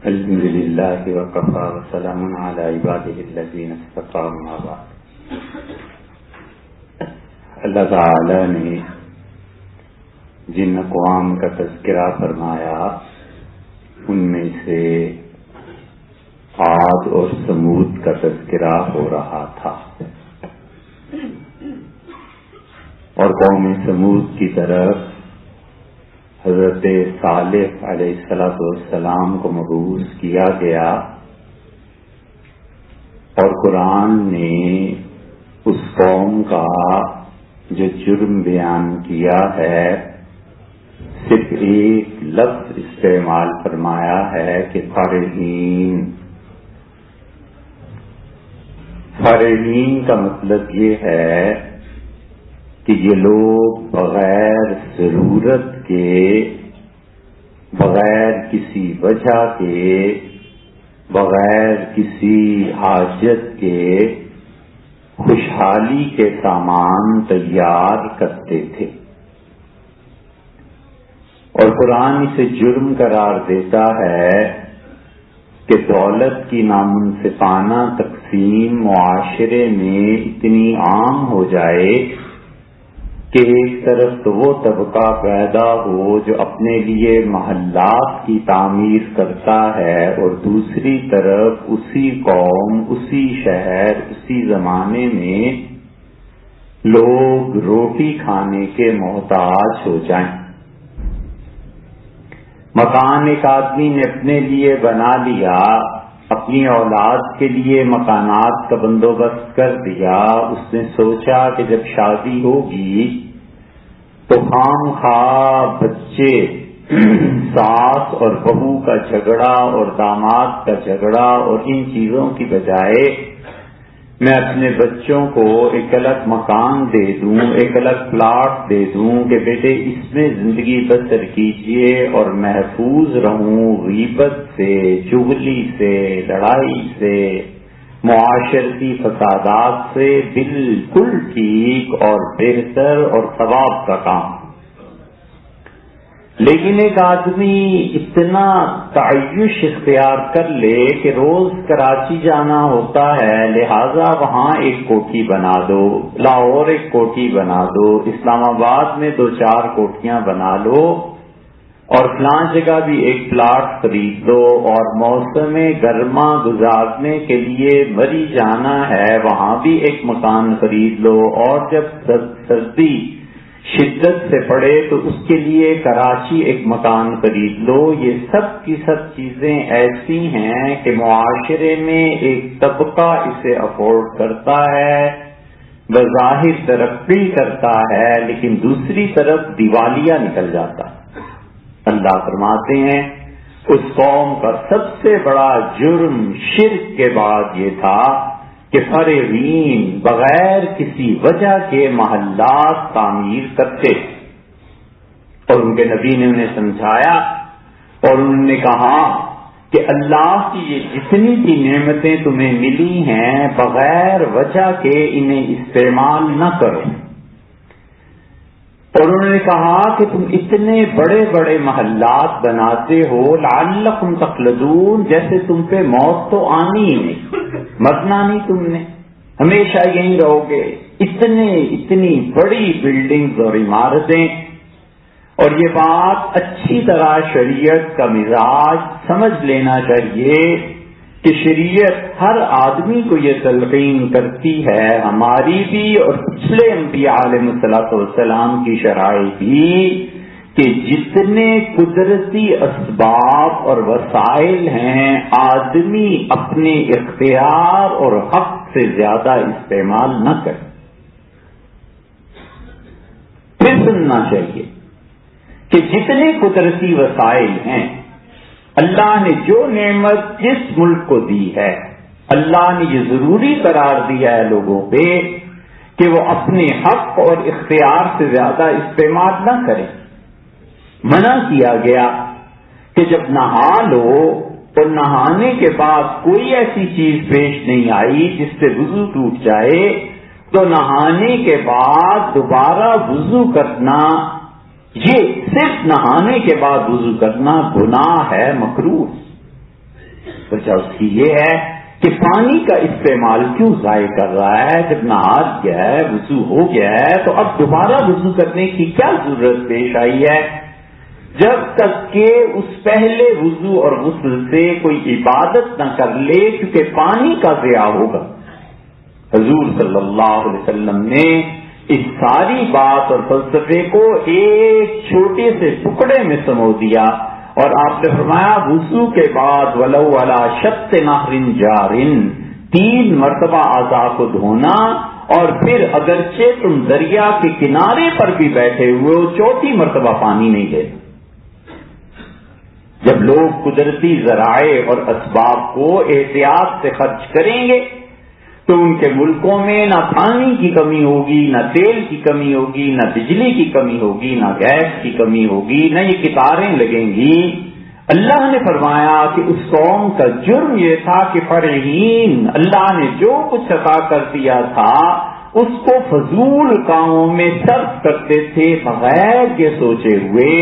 الحمد للہ وکفی وسلام علی عباده الذین اصطفی اما بعد۔ اللہ تعالی نے جن اقوام کا تذکرہ فرمایا ان میں سے عاد اور ثمود کا تذکرہ ہو رہا تھا، اور قوم ثمود کی طرف حضرت صالح علیہ السلام کو مبعوث کیا گیا، اور قرآن نے اس قوم کا جو جرم بیان کیا ہے صرف ایک لفظ استعمال فرمایا ہے کہ فرحین۔ فرحین کا مطلب یہ ہے کہ یہ لوگ بغیر ضرورت کے، بغیر کسی وجہ کے، بغیر کسی حاجت کے خوشحالی کے سامان تیار کرتے تھے، اور قرآن اسے جرم قرار دیتا ہے کہ دولت کی نامنصفانہ تقسیم معاشرے میں اتنی عام ہو جائے کہ ایک طرف تو وہ طبقہ پیدا ہو جو اپنے لیے محلات کی تعمیر کرتا ہے، اور دوسری طرف اسی قوم، اسی شہر، اسی زمانے میں لوگ روٹی کھانے کے محتاج ہو جائیں۔ مکان ایک آدمی نے اپنے لیے بنا لیا، اپنی اولاد کے لیے مکانات کا بندوبست کر دیا، اس نے سوچا کہ جب شادی ہوگی تو خام خواہ بچے، ساس اور بہو کا جھگڑا اور داماد کا جھگڑا اور ان چیزوں کی بجائے میں اپنے بچوں کو ایک الگ مکان دے دوں، ایک الگ پلاٹ دے دوں کہ بیٹے اس میں زندگی بسر کیجئے اور محفوظ رہوں غیبت سے، چغلی سے، لڑائی سے، معاشرتی فسادات سے، بالکل ٹھیک اور بہتر اور ثواب کا کام۔ لیکن ایک آدمی اتنا تعیش اختیار کر لے کہ روز کراچی جانا ہوتا ہے، لہذا وہاں ایک کوٹھی بنا دو، لاہور ایک کوٹھی بنا دو، اسلام آباد میں 2-4 کوٹھیاں بنا لو، اور فلاں جگہ بھی ایک پلاٹ خرید لو، اور موسم گرما گزارنے کے لیے مری جانا ہے وہاں بھی ایک مکان خرید لو، اور جب سردی شدت سے پڑے تو اس کے لیے کراچی ایک مکان خرید لو۔ یہ سب کی سب چیزیں ایسی ہیں کہ معاشرے میں ایک طبقہ اسے افورڈ کرتا ہے، بظاہر ترقی کرتا ہے، لیکن دوسری طرف دیوالیہ نکل جاتا ہے۔ اللہ فرماتے ہیں اس قوم کا سب سے بڑا جرم شرک کے بعد یہ تھا کہ فرحین بغیر کسی وجہ کے محلات تعمیر کرتے، اور ان کے نبی نے انہیں سمجھایا، اور انہوں نے کہا کہ اللہ کی یہ جتنی بھی نعمتیں تمہیں ملی ہیں بغیر وجہ کے انہیں استعمال نہ کرو۔ اور انہوں نے کہا کہ تم اتنے بڑے بڑے محلات بناتے ہو لعلکم تخلدون، جیسے تم پہ موت تو آنی ہی نہیں، مرنا نہیں تم نے، ہمیشہ یہیں رہو گے۔ اتنی بڑی بلڈنگز اور عمارتیں، اور یہ بات اچھی طرح شریعت کا مزاج سمجھ لینا چاہیے کہ شریعت ہر آدمی کو یہ تلقین کرتی ہے، ہماری بھی اور پچھلے انبیاء علیہ السلام کی شرائع بھی، کہ جتنے قدرتی اسباب اور وسائل ہیں آدمی اپنے اختیار اور حق سے زیادہ استعمال نہ کرے۔ پھر سننا چاہیے کہ جتنے قدرتی وسائل ہیں، اللہ نے جو نعمت جس ملک کو دی ہے، اللہ نے یہ ضروری قرار دیا ہے لوگوں پہ کہ وہ اپنے حق اور اختیار سے زیادہ استعمال نہ کریں۔ منع کیا گیا کہ جب نہا لو اور نہانے کے بعد کوئی ایسی چیز پیش نہیں آئی جس سے وضو ٹوٹ جائے تو نہانے کے بعد دوبارہ وضو کرنا یہ صرف نہانے کے بعد وضو کرنا گناہ ہے، مکروہ۔ وجہ اس کی یہ ہے کہ پانی کا استعمال کیوں ضائع کر رہا ہے؟ جب نہا گیا ہے، وضو ہو گیا ہے، تو اب دوبارہ وضو کرنے کی کیا ضرورت پیش آئی ہے؟ جب تک کہ اس پہلے وضو اور غسل سے کوئی عبادت نہ کر لے، کیونکہ پانی کا ضیاع ہوگا۔ حضور صلی اللہ علیہ وسلم نے اس ساری بات اور فلسفے کو ایک چھوٹے سے ٹکڑے میں سمو دیا، اور آپ نے فرمایا وضو کے بعد ولو علی شط نہر جار، 3 مرتبہ اعضاء کو دھونا، اور پھر اگرچہ تم دریا کے کنارے پر بھی بیٹھے ہوئے ہو 4تھی مرتبہ پانی نہیں دے۔ جب لوگ قدرتی ذرائع اور اسباب کو احتیاط سے خرچ کریں گے تو ان کے ملکوں میں نہ پانی کی کمی ہوگی، نہ تیل کی کمی ہوگی، نہ بجلی کی کمی ہوگی، نہ گیس کی کمی ہوگی، نہ یہ قطاریں لگیں گی۔ اللہ نے فرمایا کہ اس قوم کا جرم یہ تھا کہ فرحین، اللہ نے جو کچھ عطا کر دیا تھا اس کو فضول کاموں میں صرف کرتے تھے، بغیر یہ سوچے ہوئے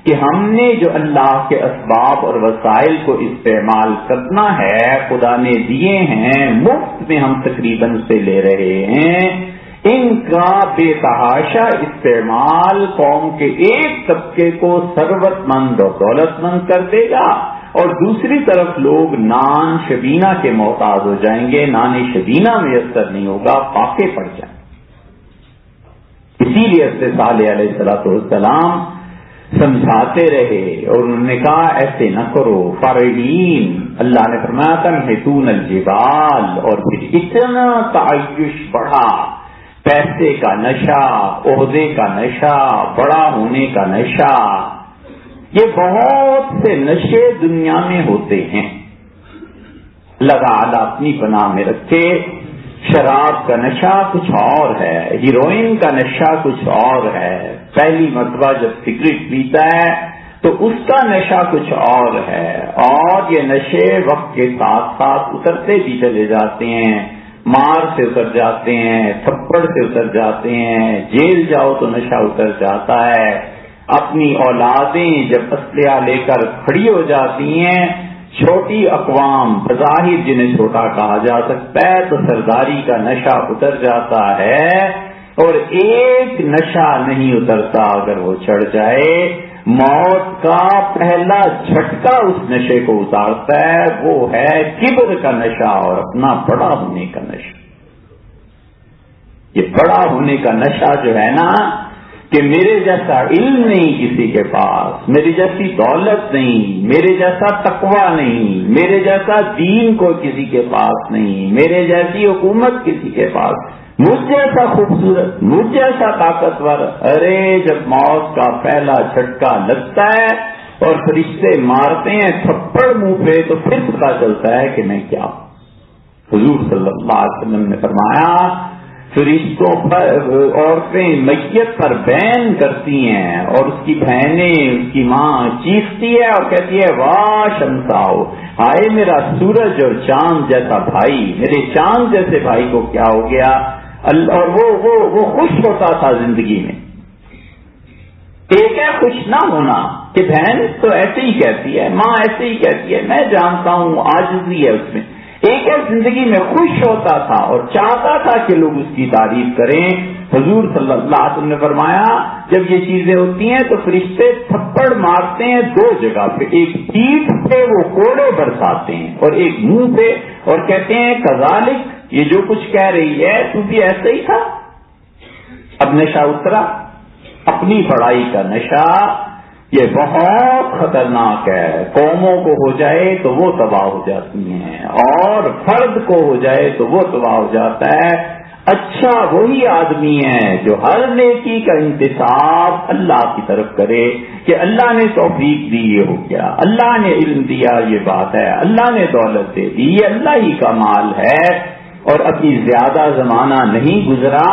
کہ ہم نے جو اللہ کے اسباب اور وسائل کو استعمال کرنا ہے خدا نے دیے ہیں، مفت میں ہم تقریباً سے لے رہے ہیں، ان کا بے تحاشا استعمال قوم کے ایک طبقے کو ثروت مند اور دولت مند کر دے گا، اور دوسری طرف لوگ نان شبینہ کے محتاج ہو جائیں گے، نان شبینہ میسر نہیں ہوگا، فاقے پڑ جائیں۔ اسی لیے حضرت صالح علیہ السلام سمجھاتے رہے اور انہوں نے کہا ایسے نہ کرو، فرحین، اللہ نے فرمایا تنحتون الجبال، اور پھر اتنا تعیش بڑھا، پیسے کا نشہ، عہدے کا نشہ، بڑا ہونے کا نشہ، یہ بہت سے نشے دنیا میں ہوتے ہیں، اللہ تعالیٰ اپنی پناہ میں رکھے۔ شراب کا نشہ کچھ اور ہے، ہیروئن کا نشہ کچھ اور ہے، پہلی مرتبہ جب سگریٹ پیتا ہے تو اس کا نشہ کچھ اور ہے، اور یہ نشے وقت کے ساتھ ساتھ اترتے بھی چلے جاتے ہیں، مار سے اتر جاتے ہیں، تھپڑ سے اتر جاتے ہیں، جیل جاؤ تو نشہ اتر جاتا ہے، اپنی اولادیں جب اسلحہ لے کر کھڑی ہو جاتی ہیں، چھوٹی اقوام بظاہر جنہیں چھوٹا کہا جا سکتا ہے، تو سرداری کا نشہ اتر جاتا ہے، اور ایک نشہ نہیں اترتا اگر وہ چڑھ جائے، موت کا پہلا جھٹکا اس نشے کو اتارتا ہے، وہ ہے کبر کا نشہ اور اپنا بڑا ہونے کا نشہ۔ یہ بڑا ہونے کا نشہ جو ہے نا، کہ میرے جیسا علم نہیں کسی کے پاس، میری جیسی دولت نہیں، میرے جیسا تقویٰ نہیں، میرے جیسا دین کو کسی کے پاس نہیں، میرے جیسی حکومت کسی کے پاس، مجھ جیسا خوبصورت، مجھ جیسا طاقتور۔ ارے جب موت کا پہلا جھٹکا لگتا ہے اور فرشتے مارتے ہیں تھپڑ منہ پہ، تو پھر پتا چلتا ہے کہ میں کیا ہوں۔ حضور صلی اللہ علیہ وسلم نے فرمایا فرشتوں پر عورتیں میت پر بین کرتی ہیں، اور اس کی بہنیں، اس کی ماں چیختی ہے اور کہتی ہے واہ شمساؤ، ہائے میرا سورج اور چاند جیسا بھائی، میرے چاند جیسے بھائی کو کیا ہو گیا۔ اور وہ خوش ہوتا تھا زندگی میں۔ ایک ہے خوش نہ ہونا کہ بہن تو ایسے ہی کہتی ہے، ماں ایسے ہی کہتی ہے، میں جانتا ہوں عاجزی ہے اس میں۔ ایک ہے زندگی میں خوش ہوتا تھا اور چاہتا تھا کہ لوگ اس کی تعریف کریں۔ حضور صلی اللہ علیہ وسلم نے فرمایا جب یہ چیزیں ہوتی ہیں تو فرشتے تھپڑ مارتے ہیں 2 جگہ پہ، ایک پیٹھ پہ وہ کوڑے برساتے ہیں اور ایک منہ پہ، اور کہتے ہیں کذالک، یہ جو کچھ کہہ رہی ہے تو بھی ایسا ہی تھا۔ اب نشہ اترا، اپنی بڑائی کا نشہ، یہ بہت خطرناک ہے۔ قوموں کو ہو جائے تو وہ تباہ ہو جاتی ہیں، اور فرد کو ہو جائے تو وہ تباہ ہو جاتا ہے۔ اچھا وہی آدمی ہے جو ہر نیکی کا انتساب اللہ کی طرف کرے کہ اللہ نے توفیق دی یہ ہو گیا، اللہ نے علم دیا یہ بات ہے، اللہ نے دولت دے دی یہ اللہ ہی کا مال ہے، اور ابھی زیادہ زمانہ نہیں گزرا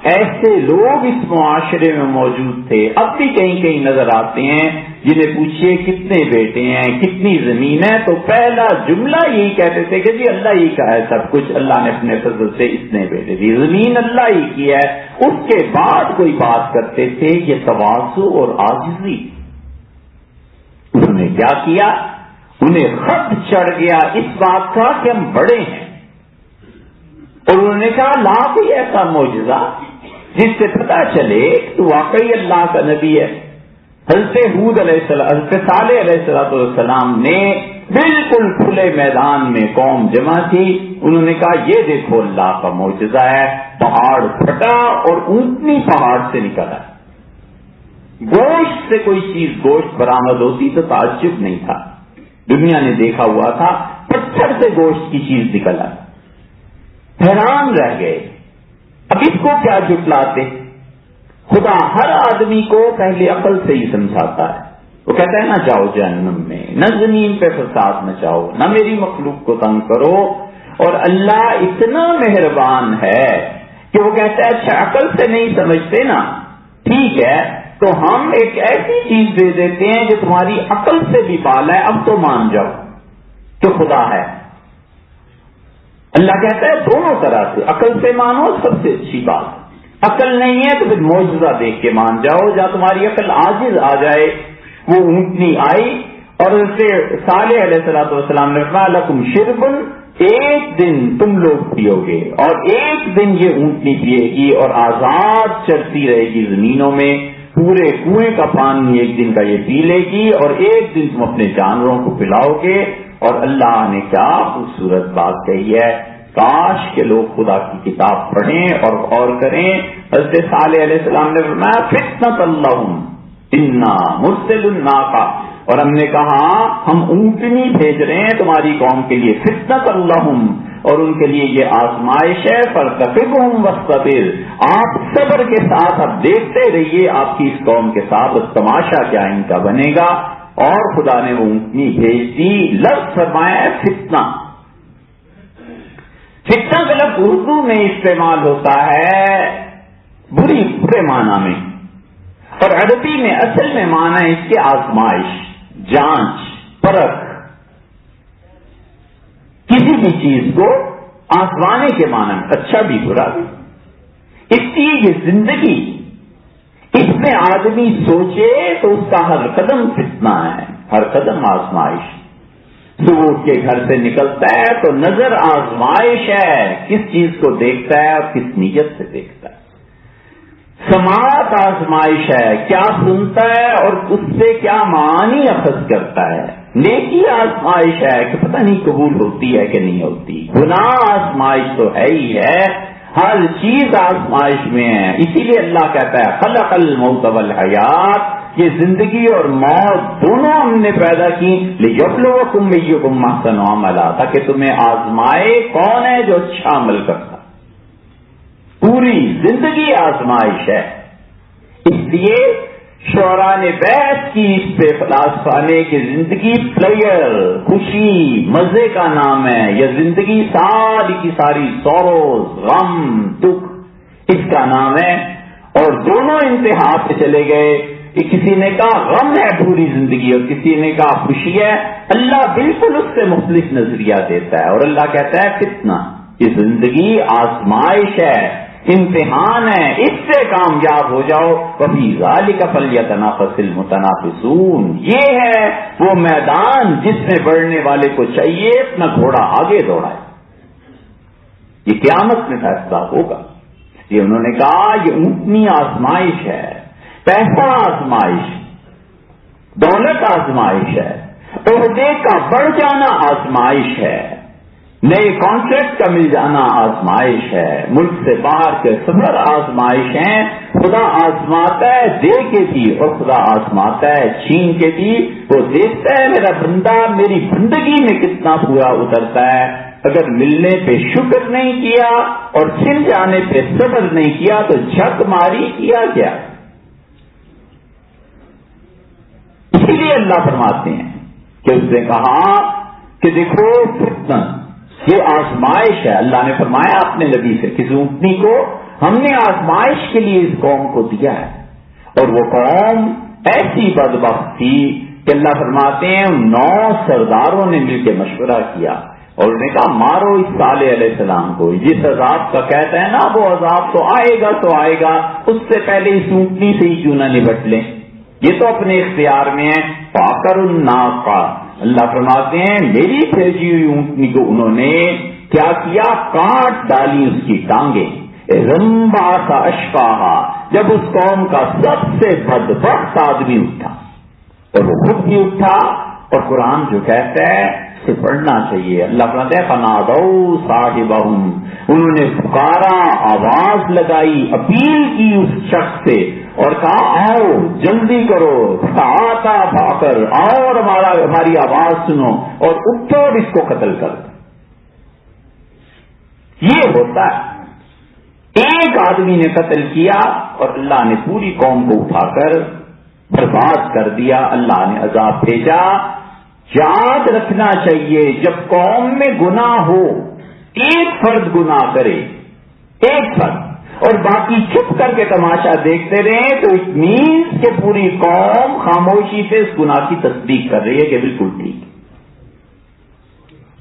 ایسے لوگ اس معاشرے میں موجود تھے، اب بھی کہیں کہیں نظر آتے ہیں، جنہیں پوچھئے کتنے بیٹے ہیں، کتنی زمین ہے، تو پہلا جملہ یہی کہتے تھے کہ جی اللہ ہی کا ہے سب کچھ، اللہ نے اپنے فضل سے اتنے بیٹے دی، زمین اللہ ہی کی ہے۔ اس کے بعد کوئی بات کرتے تھے یہ تواضع اور عاجزی۔ انہوں نے کیا کیا؟ انہیں خط چڑھ گیا اس بات کا کہ ہم بڑے ہیں، اور انہوں نے کہا لا کوئی ایسا معجزہ جس سے پتہ چلے تو واقعی اللہ کا نبی ہے۔ حضرت ہود علیہ السلام، حضرت صالح علیہ السلام نے بالکل کھلے میدان میں قوم جمع تھی، انہوں نے کہا یہ دیکھو اللہ کا معجزہ ہے، پہاڑ پھٹا اور اونٹنی پہاڑ سے نکلا۔ گوشت سے کوئی چیز گوشت برآمد ہوتی تو تعجب نہیں تھا، دنیا نے دیکھا ہوا تھا، پتھر سے گوشت کی چیز نکلا، حیران رہ گئے۔ اب اس کو کیا جھٹلاتے؟ خدا ہر آدمی کو پہلے عقل سے ہی سمجھاتا ہے، وہ کہتا ہے نہ جاؤ جہنم میں، نہ زمین پہ فساد مچاؤ، نہ میری مخلوق کو تنگ کرو، اور اللہ اتنا مہربان ہے کہ وہ کہتا ہے اچھا عقل سے نہیں سمجھتے نا، ٹھیک ہے تو ہم ایک ایسی چیز دے دیتے ہیں جو تمہاری عقل سے بھی بالا ہے، اب تو مان جاؤ کہ خدا ہے۔ اللہ کہتا ہے دونوں طرح سے، عقل سے مانو سب سے اچھی بات، عقل نہیں ہے تو پھر معجزہ دیکھ کے مان جاؤ، جہاں تمہاری عقل عاجز آ جائے۔ وہ اونٹنی آئی اور اسے صالح علیہ السلام نے فرمایا لکم شربن، ایک دن تم لوگ پیو گے اور ایک دن یہ اونٹنی پیے گی اور آزاد چرتی رہے گی زمینوں میں، پورے کنویں کا پانی ایک دن کا یہ پی لے گی اور ایک دن تم اپنے جانوروں کو پلاؤ گے۔ اور اللہ نے کیا خوبصورت بات کہی ہے، کاش کہ لوگ خدا کی کتاب پڑھیں اور غور کریں۔ حضرت صالح علیہ السلام نے فرمایا فتنۃ اللہم انا مرسل الناقہ، اور ہم نے کہا ہم اونٹنی بھیج رہے ہیں تمہاری قوم کے لیے، فتنۃ اللہم، اور ان کے لیے یہ آزمائش ہے، فارتقبہم واصطبر، آپ صبر کے ساتھ اب دیکھتے رہیے آپ کی اس قوم کے ساتھ تماشا کیا ان کا بنے گا۔ اور خدا نے وہ اونٹنی بھیج دی۔ لفظ فرمایا ہے فتنہ، فتنہ کا لفظ اردو میں استعمال ہوتا ہے برے معنی میں، اور عربی میں اصل میں معنی ہے اس کے آزمائش، جانچ، پرکھ، کسی بھی چیز کو آزمانے کے معنی میں، اچھا بھی برا بھی۔ اس کی یہ زندگی، اس میں آدمی سوچے تو اس کا ہر قدم فتنہ ہے، ہر قدم آزمائش۔ صبح اٹھ کے گھر سے نکلتا ہے تو نظر آزمائش ہے، کس چیز کو دیکھتا ہے اور کس نیت سے دیکھتا ہے۔ سماعت آزمائش ہے، کیا سنتا ہے اور اس سے کیا معانی اخذ کرتا ہے۔ نیکی آزمائش ہے کہ پتہ نہیں قبول ہوتی ہے کہ نہیں ہوتی۔ گناہ آزمائش تو ہے ہی ہے، ہر چیز آزمائش میں ہے۔ اسی لیے اللہ کہتا ہے خلق الموت والحیات، یہ زندگی اور موت دونوں ہم نے پیدا کی لیبلوکم ایکم احسن عملا، تاکہ تمہیں آزمائے کون ہے جو اچھا عمل کرتا۔ پوری زندگی آزمائش ہے۔ اس لیے شعراء نے بحث کی اس پہ، فلاسفہ نے، کہ زندگی پلیئر، خوشی مزے کا نام ہے، یا زندگی ساری کی ساری سوروز، غم، دکھ اس کا نام ہے، اور دونوں انتہا پہ چلے گئے کہ کسی نے کہا غم ہے پوری زندگی اور کسی نے کہا خوشی ہے۔ اللہ بالکل اس سے مختلف نظریہ دیتا ہے، اور اللہ کہتا ہے فتنہ، یہ زندگی آزمائش ہے، امتحان ہے، اس سے کامیاب ہو جاؤ۔ وفی ذالک فلیتنافس المتنافسون، یہ ہے وہ میدان جس میں بڑھنے والے کو چاہیے اپنا گھوڑا آگے دوڑائے۔ یہ قیامت میں فیصلہ ہوگا۔ یہ انہوں نے کہا یہ اونٹنی آزمائش ہے، پیسہ آزمائش، دولت آزمائش ہے، عہدے کا بڑھ جانا آزمائش ہے، نئے کانٹریکٹ کا مل جانا آزمائش ہے، ملک سے باہر کے سفر آزمائش ہیں۔ خدا آزماتا ہے دے کے بھی اور خدا آزماتا ہے چھین کے بھی۔ وہ دیکھتا ہے میرا بندہ میری بندگی میں کتنا پورا اترتا ہے۔ اگر ملنے پہ شکر نہیں کیا اور چھن جانے پہ صبر نہیں کیا تو جھک ماری کیا کیا۔ اسی لیے اللہ فرماتے ہیں کہ اس نے کہا کہ دیکھو فتنہ، یہ آزمائش ہے۔ اللہ نے فرمایا اپنے نبی سے کہ اونٹنی کو ہم نے آزمائش کے لیے اس قوم کو دیا ہے، اور وہ قوم ایسی بدبخت تھی کہ اللہ فرماتے ہیں 9 سرداروں نے مل کے مشورہ کیا اور انہوں نے کہا مارو اس صالح علیہ السلام کو، جس عذاب کا کہتا ہے نا وہ عذاب تو آئے گا، اس سے پہلے اس اونٹنی سے ہی کیوں نہ نبٹ لیں۔ یہ تو اپنے اختیار میں ہے۔ فاکر الناقہ، اللہ فرماتے ہیں میری بھیجی ہوئی اونٹنی کو انہوں نے کیا کیا؟ کاٹ ڈالی اس کی ٹانگیں. رمبا سا اشقاہا، جب اس قوم کا سب سے بدبخت آدمی اٹھا اور وہ خود بھی اٹھا، اور قرآن جو کہتا ہے اسے پڑھنا چاہیے. اللہ فرماتا ہے فنادوا صاحبہم، انہوں نے پکارا، آواز لگائی، اپیل کی اس شخص سے اور کہا آؤ جلدی کرو، آتا پا کر آؤ اور ہماری آواز سنو اور اٹھو اور اس کو قتل کر دو. یہ ہوتا ہے ایک آدمی نے قتل کیا اور اللہ نے پوری قوم کو اٹھا کر برباد کر دیا، اللہ نے عذاب بھیجا. یاد رکھنا چاہیے جب قوم میں گناہ ہو، ایک فرد گناہ کرے، ایک فرد، اور باقی چپ کر کے تماشا دیکھتے رہیں، تو اٹ مینس کہ پوری قوم خاموشی سے اس گناہ کی تصدیق کر رہی ہے کہ بالکل ٹھیک.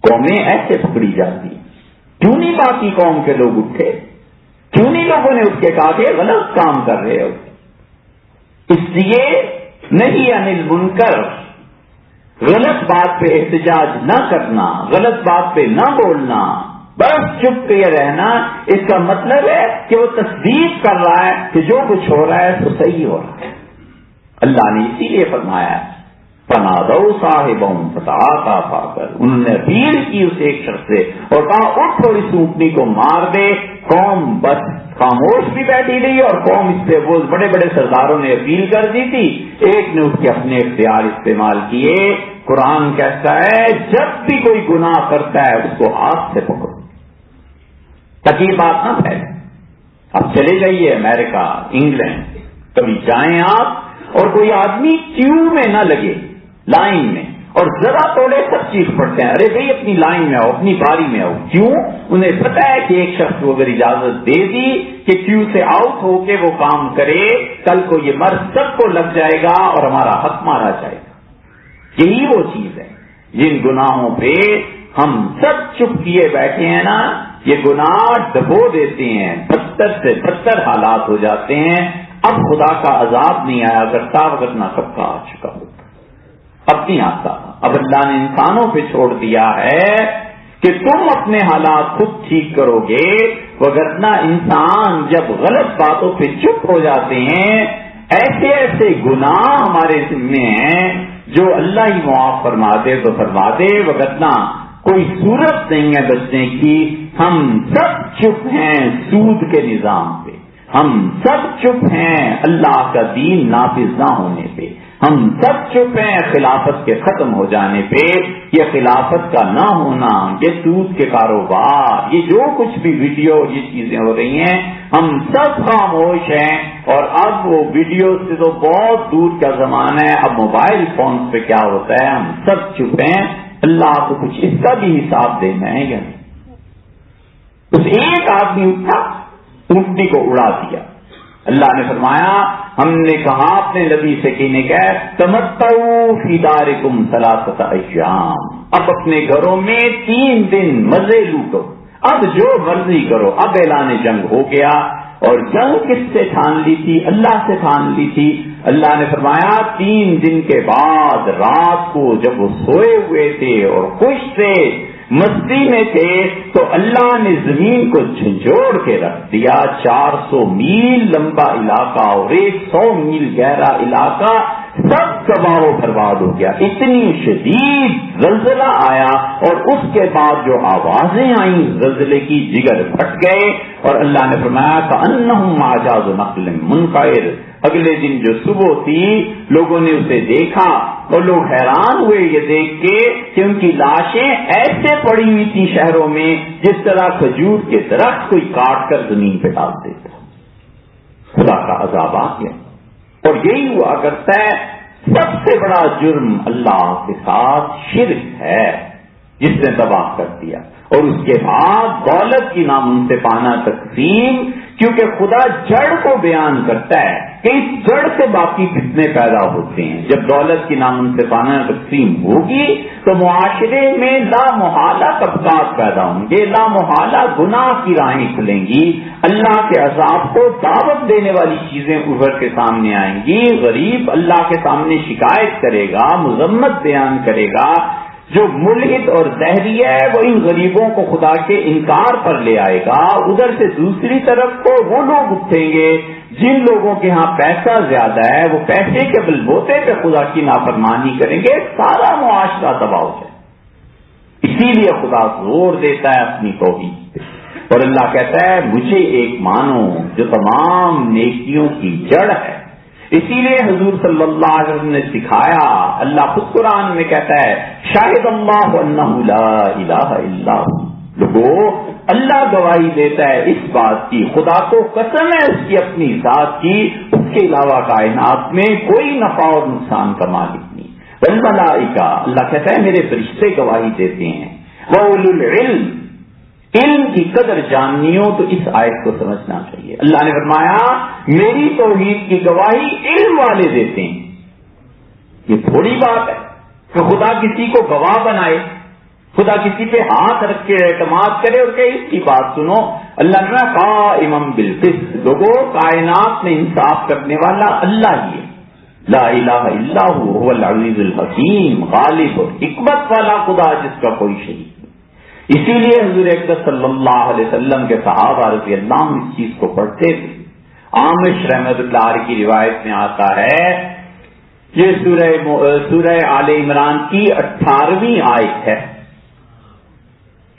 قومیں ایسے پکڑی جاتی، کیوں نہیں باقی قوم کے لوگ اٹھے؟ کیوں نہیں لوگوں نے اس کے کہا کہ غلط کام کر رہے ہو؟ اس لیے نہیں انل منکر، غلط بات پہ احتجاج نہ کرنا، غلط بات پہ نہ بولنا، بس چپ کے رہنا. اس کا مطلب ہے کہ وہ تصدیق کر رہا ہے کہ جو کچھ ہو رہا ہے تو صحیح ہو رہا ہے. اللہ نے اسی لیے فرمایا فنادوا صاحبہم فتعاطی فعقر، انہوں نے اپیل کی اس ایک شخص سے اور کہا اٹھ اور اس اونٹنی کو مار دے. قوم بس خاموش بھی بیٹھی رہی اور قوم اس سے وہ بڑے بڑے سرداروں نے اپیل کر دی تھی، ایک نے اس کے اپنے اختیار استعمال کیے. قرآن کہتا ہے جب بھی کوئی گناہ کرتا ہے اس کو ہاتھ سے پکڑو تاکہ یہ بات نہ پھیلے. اب چلے جائیے امریکہ، انگلینڈ، کبھی جائیں آپ اور کوئی آدمی کیو میں نہ لگے، لائن میں، اور ذرا توڑے سب چیز پڑتے ہیں، ارے بھائی اپنی لائن میں آؤ، اپنی باری میں آؤ. کیوں؟ انہیں پتا ہے کہ ایک شخص کو اگر اجازت دے دی کہ کیوں سے آؤٹ ہو کے وہ کام کرے، کل کو یہ مرض سب کو لگ جائے گا اور ہمارا حق مارا جائے گا. یہی وہ چیز ہے جن گناہوں پہ ہم سب چپ کیے بیٹھے ہیں نا، یہ گناہ دبو دیتے ہیں، بدتر سے بدتر حالات ہو جاتے ہیں. اب خدا کا عذاب نہیں آیا کرتا، وگرنہ سب کا آ چکا ہوتا. اب نہیں آتا. اب اللہ نے انسانوں پہ چھوڑ دیا ہے کہ تم اپنے حالات خود ٹھیک کرو گے، وگرنہ انسان جب غلط باتوں پہ چپ ہو جاتے ہیں، ایسے ایسے گناہ ہمارے ذمے ہیں جو اللہ ہی معاف فرما دے تو فرما دے، وگرنہ کوئی صورت نہیں ہے بچنے کی. ہم سب چپ ہیں سود کے نظام پہ، ہم سب چپ ہیں اللہ کا دین نافذ نہ ہونے پہ، ہم سب چپ ہیں خلافت کے ختم ہو جانے پہ، یہ خلافت کا نہ ہونا، یہ سود کے کاروبار، یہ جو کچھ بھی ویڈیو یہ چیزیں ہو رہی ہیں، ہم سب خاموش ہیں. اور اب وہ ویڈیو سے تو بہت دور کا زمانہ ہے، اب موبائل فون پہ کیا ہوتا ہے، ہم سب چپ ہیں. اللہ کو کچھ اس کا بھی حساب دینا ہے یا نہیں؟ اس ایک آدمی اٹھا، اونٹنی کو اڑا دیا. اللہ نے فرمایا ہم نے کہا اپنے نبی سے کہنے کا تمتعوا فی دارکم ثلاثۃ ایام، اب اپنے گھروں میں 3 دن مزے لوٹو، اب جو مرضی کرو. اب اعلان جنگ ہو گیا، اور جنگ کس سے ٹھان لی تھی؟ اللہ سے ٹھان لی تھی. اللہ نے فرمایا 3 دن کے بعد رات کو جب وہ سوئے ہوئے تھے اور خوش تھے، مستی میں تھے، تو اللہ نے زمین کو جھنجھوڑ کے رکھ دیا. 400 میل لمبا علاقہ اور 100 میل گہرا علاقہ سب تباہ و برباد ہو گیا. اتنی شدید زلزلہ آیا اور اس کے بعد جو آوازیں آئیں زلزلے کی، جگر پھٹ گئے. اور اللہ نے فرمایا کأنہم اعجاز نخل منقعر، اگلے دن جو صبح تھی لوگوں نے اسے دیکھا اور لوگ حیران ہوئے یہ دیکھ کے کہ ان کی لاشیں ایسے پڑی ہوئی تھی شہروں میں جس طرح کھجور کے درخت کوئی کاٹ کر زمین پہ ڈال دیتا. خدا کا عذاب آ گیا. اور یہی ہوا کرتا ہے سب سے بڑا جرم اللہ کے ساتھ شرک ہے جس نے تباہ کر دیا. اور اس کے بعد دولت کی نامنصفانہ تقسیم کیونکہ خدا جڑ کو بیان کرتا ہے کہ اس جڑ سے باقی فتنے پیدا ہوتے ہیں. جب دولت کی نامنصفانہ تقسیم ہوگی تو معاشرے میں لامحالہ طبقات پیدا ہوں گے، لامحالہ گناہ کی راہیں کھلیں گی، اللہ کے عذاب کو دعوت دینے والی چیزیں ابھر کے سامنے آئیں گی. غریب اللہ کے سامنے شکایت کرے گا، مذمت بیان کرے گا. جو ملحد اور زہری ہے وہ ان غریبوں کو خدا کے انکار پر لے آئے گا. ادھر سے دوسری طرف کو وہ لوگ اٹھیں گے جن لوگوں کے ہاں پیسہ زیادہ ہے، وہ پیسے کے بلبوتے پہ خدا کی نافرمانی کریں گے. سارا معاشرہ تباہ ہو جائے. اسی لیے خدا زور دیتا ہے اپنی توحید پہ، اور اللہ کہتا ہے مجھے ایک مانو جو تمام نیکیوں کی جڑ ہے. اسی لیے حضور صلی اللہ علیہ وسلم نے سکھایا، اللہ خود قرآن میں کہتا ہے شاہد اللہ انہ لا الہ الا ہو. لوگوں، اللہ گواہی دیتا ہے اس بات کی، خدا کو قسم ہے اس کی اپنی ذات کی، اس کے علاوہ کائنات میں کوئی نفع اور نقصان کا مالک نہیں. والملائکہ، اللہ کہتا ہے میرے فرشتے گواہی دیتے ہیں. وَأُولُو الْعِلْمِ، علم کی قدر جاننی ہو تو اس آیت کو سمجھنا چاہیے. اللہ نے فرمایا میری توحید کی گواہی علم والے دیتے ہیں. یہ تھوڑی بات ہے کہ خدا کسی کو گواہ بنائے، خدا کسی پہ ہاتھ رکھ کے اعتماد کرے اور کہ اس کی بات سنو. اللہ نے قائما بالقسط، لوگوں کائنات میں انصاف کرنے والا اللہ ہی ہے. لا الہ الا هو العزیز الحکیم، غالب اور حکمت والا خدا جس کا کوئی شریک نہیں. اسی لیے حضور اقدس صلی اللہ علیہ وسلم کے صحابہ رضی اللہ عنہ اس چیز کو پڑھتے تھے. عامش رحمت اللہ علیہ کی روایت میں آتا ہے، یہ سورہ آل عمران کی 18ویں آیت ہے.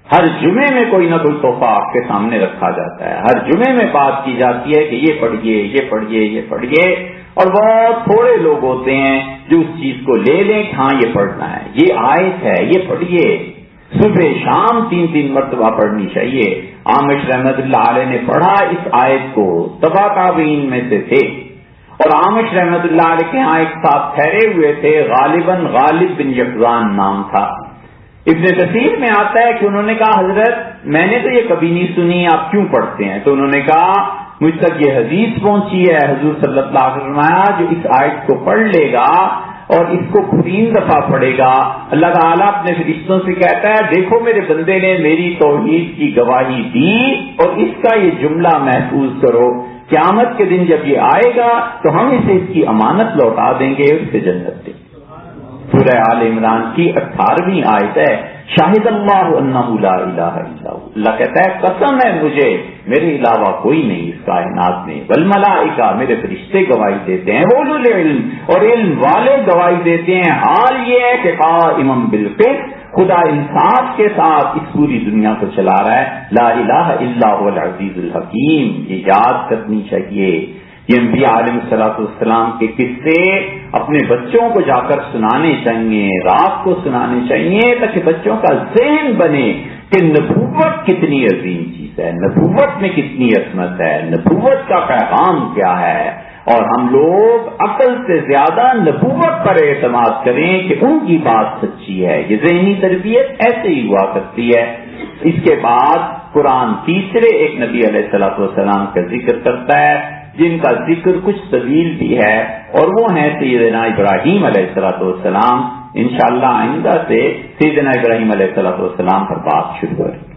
ہر جمعے میں کوئی نہ کوئی تحفہ آپ کے سامنے رکھا جاتا ہے. ہر جمعے میں بات کی جاتی ہے کہ یہ پڑھیے، یہ پڑھیے، یہ پڑھیے، اور بہت تھوڑے لوگ ہوتے ہیں جو اس چیز کو لے لیں کہ ہاں یہ پڑھنا ہے، یہ آیت ہے، یہ پڑھیے. صبح شام 3 مرتبہ پڑھنی چاہیے. عامش رحمت اللہ علیہ نے پڑھا اس آیت کو، تبع تابعین میں سے تھے، اور عامش رحمت اللہ علیہ کے ہاں ایک ساتھ ٹھہرے ہوئے تھے، غالباً غالب بن یقظان نام تھا. ابن کثیر میں آتا ہے کہ انہوں نے کہا حضرت میں نے تو یہ کبھی نہیں سنی، آپ کیوں پڑھتے ہیں؟ تو انہوں نے کہا مجھ تک یہ حدیث پہنچی ہے، حضور صلی اللہ علیہ وسلم جو اس آیت کو پڑھ لے گا اور اس کو 3 دفعہ پڑھے گا، اللہ تعالیٰ اپنے فرشتوں سے کہتا ہے دیکھو میرے بندے نے میری توحید کی گواہی دی اور اس کا یہ جملہ محفوظ کرو، قیامت کے دن جب یہ آئے گا تو ہم اسے اس کی امانت لوٹا دیں گے، اس سے جنت دیں گے. سورہ آل عمران کی 18ویں آیت ہے، شاہد اللہ انہ لا الہ الا ہو. اللہ کہتا ہے قسم ہے مجھے میرے علاوہ کوئی نہیں اس کائنات میں. والملائکہ، میرے فرشتے گواہی دیتے ہیں. اولو العلم، اور علم والے گواہی دیتے ہیں. حال یہ ہے کہ قائما بالقسط، خدا انصاف کے ساتھ اس پوری دنیا کو چلا رہا ہے. لا الہ الا هو العزیز الحکیم، یہ یاد کرنی چاہیے. یہ انبیاء علیہ السلام کے قصے اپنے بچوں کو جا کر سنانے چاہیے، رات کو سنانے چاہیے، تاکہ بچوں کا ذہن بنے کہ نبوت کتنی عظیم چیز ہے، نبوت میں کتنی عظمت ہے، نبوت کا پیغام کیا ہے، اور ہم لوگ عقل سے زیادہ نبوت پر اعتماد کریں کہ ان کی بات سچی ہے. یہ ذہنی تربیت ایسے ہی ہوا کرتی ہے. اس کے بعد قرآن تیسرے ایک نبی علیہ السلام کا ذکر کرتا ہے جن کا ذکر کچھ طویل بھی ہے، اور وہ ہیں سیدنا ابراہیم علیہ السلام. انشاءاللہ آئندہ سے سیدنا ابراہیم علیہ السلام پر بات شروع ہوگی.